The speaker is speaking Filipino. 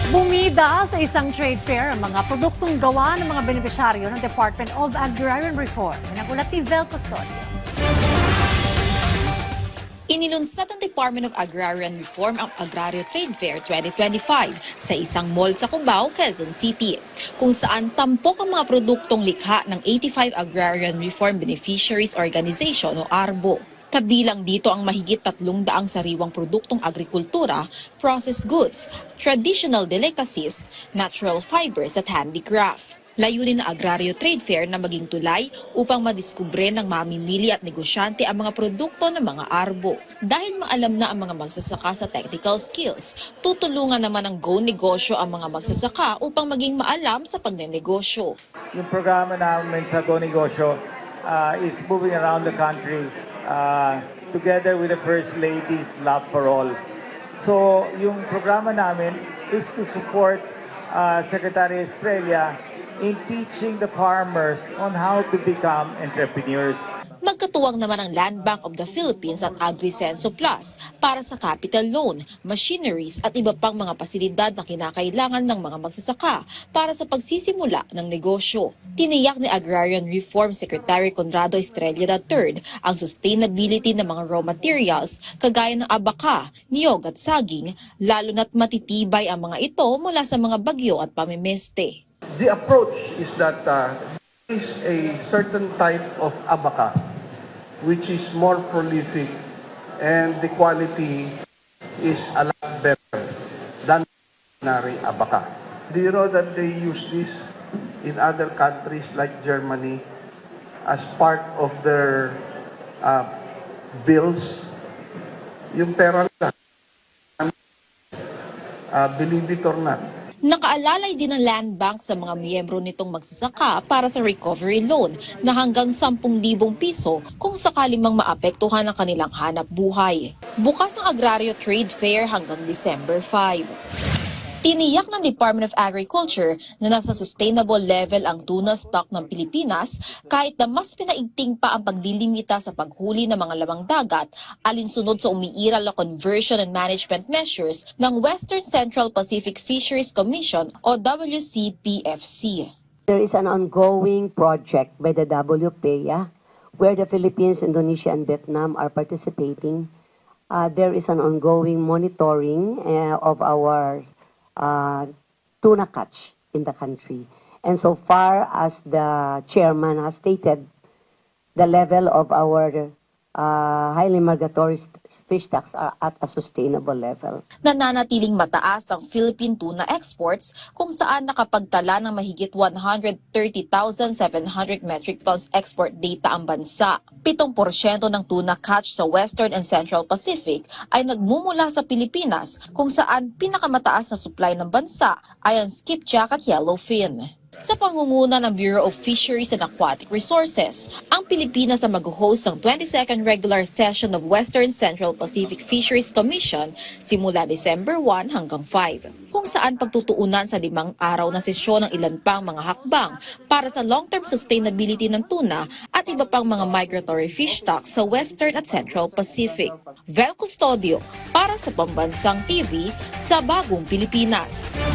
Bumida sa isang trade fair ang mga produktong gawa ng mga benepisyaryo ng Department of Agrarian Reform. Nagulat ni Vel Custodio. Inilunsad ng Department of Agrarian Reform ang Agrario Trade Fair 2025 sa isang mall sa Cubao, Quezon City, kung saan tampok ang mga produktong likha ng 85 Agrarian Reform Beneficiaries Organization o ARBO. Kabilang dito ang mahigit 300 sariwang produktong agrikultura, processed goods, traditional delicacies, natural fibers at handicraft. Layunin ng Agrario Trade Fair na maging tulay upang madiskubre ng mamimili at negosyante ang mga produkto ng mga ARBO. Dahil maalam na ang mga magsasaka sa technical skills, tutulungan naman ng Go Negosyo ang mga magsasaka upang maging maalam sa pagnenegosyo. Yung programa namin sa Go Negosyo is moving around the country together with the First Lady's Love for All. So yung programa namin is to support Secretary Estrella in teaching the farmers on how to become entrepreneurs. Magkatuwang naman ang Land Bank of the Philippines at AgriSenso Plus para sa capital loan, machineries at iba pang mga pasilidad na kinakailangan ng mga magsasaka para sa pagsisimula ng negosyo. Tiniyak ni Agrarian Reform Secretary Conrado Estrella III ang sustainability ng mga raw materials kagaya ng abaka, niyog at saging, lalo na't matitibay ang mga ito mula sa mga bagyo at pamimeste. The approach is that there is a certain type of abaca which is more prolific and the quality is a lot better than ordinary abaca. Do you know that they use this in other countries like Germany as part of their bills? Yung pera nila, believe it or not. Nakaalalay din ng Land Bank sa mga miyembro nitong magsasaka para sa recovery loan na hanggang 10,000 piso kung sakali mang maapektuhan ang kanilang hanap buhay. Bukas ang Agrario Trade Fair hanggang December 5. Tiniyak ng Department of Agriculture na nasa sustainable level ang tuna stock ng Pilipinas kahit na mas pinaigting pa ang paglilimita sa paghuli ng mga lamang dagat alinsunod sa umiiral na conversion and management measures ng Western Central Pacific Fisheries Commission o WCPFC. There is an ongoing project by the WPEA where the Philippines, Indonesia, and Vietnam are participating. There is an ongoing monitoring of our tuna catch in the country. And so far as the chairman has stated, the level of our highly migratory fish stocks are at a sustainable level. Nananatiling mataas ang Philippine tuna exports kung saan nakapagtala ng mahigit 130,700 metric tons export data ang bansa. 7% ng tuna catch sa Western and Central Pacific ay nagmumula sa Pilipinas kung saan pinakamataas na supply ng bansa ay ang skipjack at yellowfin. Sa pangunguna ng Bureau of Fisheries and Aquatic Resources, ang Pilipinas ang mag-host ng 22nd regular session of Western Central Pacific Fisheries Commission simula December 1 hanggang 5, kung saan pagtutuunan sa 5 araw na sesyon ng ilan pang mga hakbang para sa long-term sustainability ng tuna at iba pang mga migratory fish stocks sa Western at Central Pacific. Vel Custodio para sa Pambansang TV sa Bagong Pilipinas.